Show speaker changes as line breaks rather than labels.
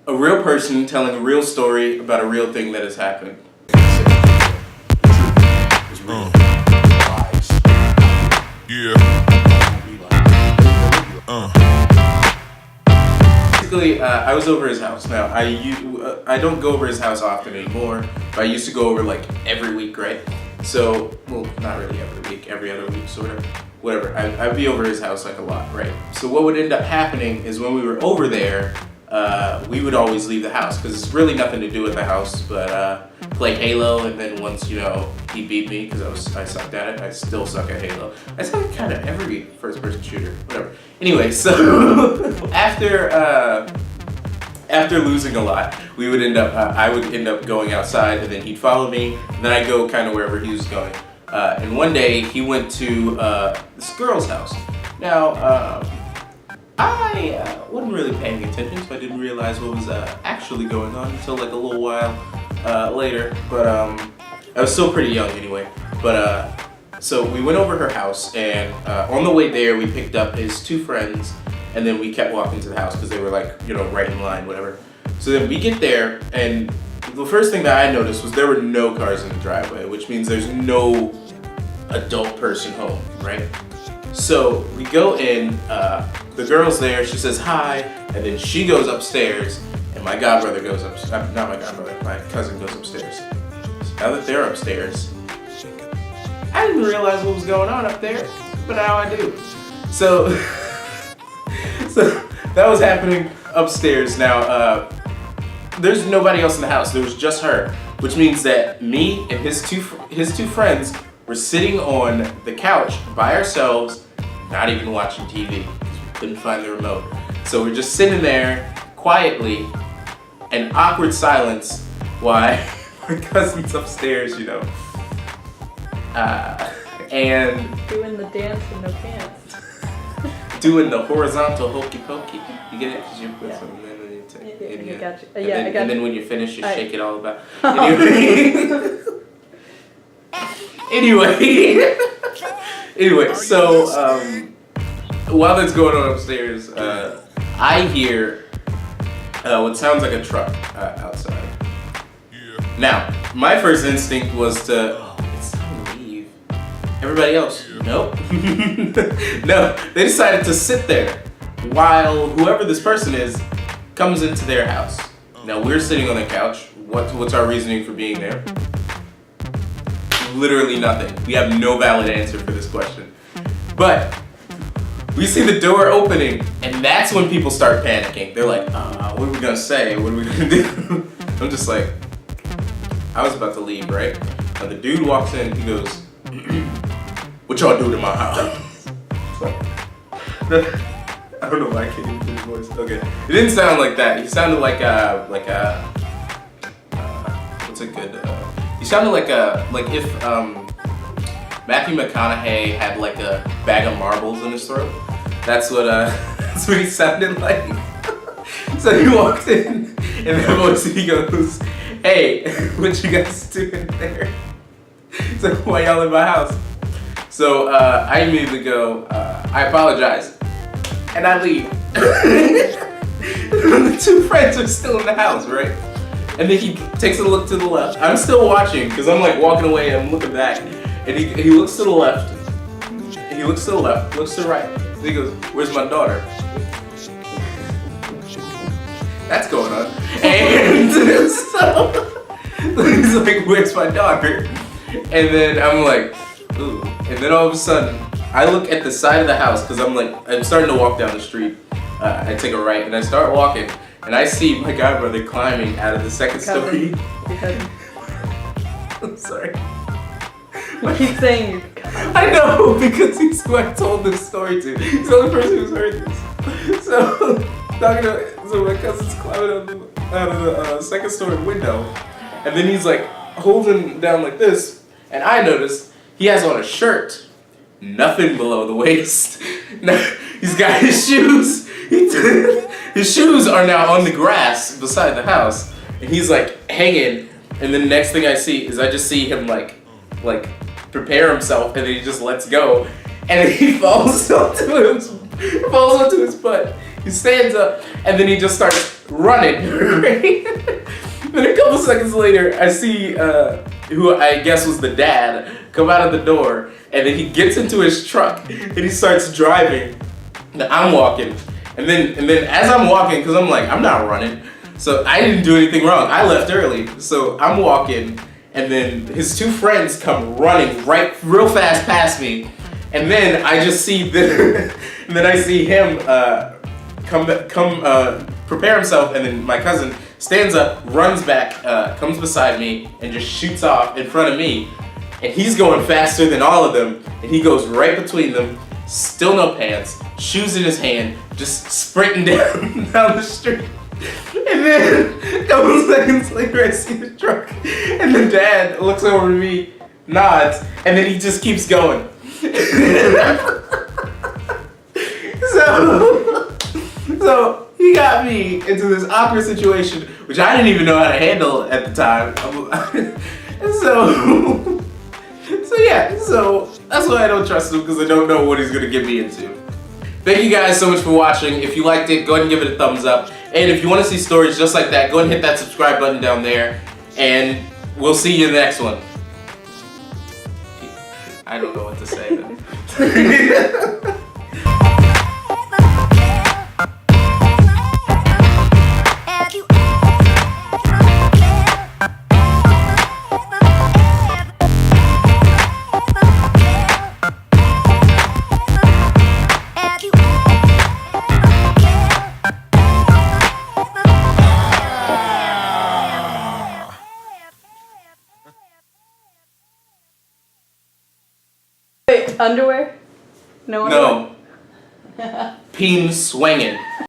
A real person telling a real story about a real thing that has happened. Basically, I was over his house. Now, I don't go over his house often anymore, but I used to go over like every week, right? So, well, not really every week, every other week, sort of. Whatever. I'd be over his house like a lot, right? So what would end up happening is when we were over there, we would always leave the house because it's really nothing to do with the house, but play Halo, and then once, he beat me because I sucked at it. I still suck at Halo. I suck at kind of every first-person shooter, whatever. Anyway, so after losing a lot, I would end up going outside, and then he'd follow me, and then I'd go kind of wherever he was going. And one day he went to this girl's house. Now, I wasn't really paying attention, so I didn't realize what was actually going on until like a little while later. But I was still pretty young anyway. But so we went over her house, and on the way there we picked up his two friends, and then we kept walking to the house because they were like, right in line, whatever. So then we get there, and the first thing that I noticed was there were no cars in the driveway, which means there's no adult person home, right? So we go in, the girl's there, she says hi, and then she goes upstairs, and my godbrother goes upstairs, not my godbrother, my cousin goes upstairs. So now that they're upstairs, I didn't realize what was going on up there, but now I do. So that was happening upstairs. Now, there's nobody else in the house. There was just her, which means that me and his two friends were sitting on the couch by ourselves, not even watching TV. We couldn't find the remote. So we're just sitting there quietly, and awkward silence while my cousin's upstairs, and
doing the dance with no pants.
Doing the horizontal hokey pokey. You get it? Because you put some.
I got you.
And then when you finish, you shake it all about. Anyway, so while that's going on upstairs, I hear what sounds like a truck outside. Now, my first instinct was to, it's time to leave. Everybody else, nope. No, they decided to sit there while whoever this person is comes into their house. Now we're sitting on the couch. What's our reasoning for being there? Literally nothing. We have no valid answer for this question. But we see the door opening, and that's when people start panicking. They're like, what are we gonna say? What are we gonna do? I'm just like, I was about to leave, right? Now the dude walks in, he goes, what y'all doing in my house? I don't know why I can't even do his voice. Okay. It didn't sound like that. He sounded like what's a good, he sounded like if Matthew McConaughey had like a bag of marbles in his throat. That's what he sounded like. So he walks in, and then he goes, hey, what you guys doing there? So why y'all in my house? So I immediately go, I apologize. And I leave. The two friends are still in the house, right? And then he takes a look to the left. I'm still watching because I'm like walking away and I'm looking back. And he looks to the left. He looks to the left, looks to the right. And he goes, where's my daughter? That's going on. And so he's like, where's my daughter? And then I'm like, ooh. And then all of a sudden, I look at the side of the house because I'm starting to walk down the street. I take a right and I start walking, and I see my godbrother climbing out of the second story. I'm sorry.
You keep saying your cousin. I
know, because he's who I told this story to. He's the only person who's heard this. So my cousin's climbing out of the second story window, and then he's like holding down like this, and I noticed he has on a shirt. Nothing below the waist. No, he's got his shoes. His shoes are now on the grass beside the house, and he's like hanging. And then the next thing I see is I just see him like prepare himself, and then he just lets go, and then he falls onto his butt. He stands up, and then he just starts running. Then a couple seconds later, I see who I guess was the dad come out of the door, and then he gets into his truck, and he starts driving. And I'm walking, and then as I'm walking, because I'm like, I'm not running, so I didn't do anything wrong. I left early, so I'm walking, and then his two friends come running real fast past me, and then I just see and then I see him come prepare himself, and then my cousin stands up, runs back, comes beside me, and just shoots off in front of me. And he's going faster than all of them, and he goes right between them, still no pants, shoes in his hand, just sprinting down the street. And then a couple seconds later, I see the truck, and the dad looks over to me, nods, and then he just keeps going. So he got me into this awkward situation, which I didn't even know how to handle at the time. So that's why I don't trust him, because I don't know what he's gonna get me into. Thank you guys so much for watching. If you liked it, go ahead and give it a thumbs up. And if you want to see stories just like that, go ahead and hit that subscribe button down there. And we'll see you in the next one. I don't know what to say then.
Wait, underwear? No underwear?
No. Peen swinging.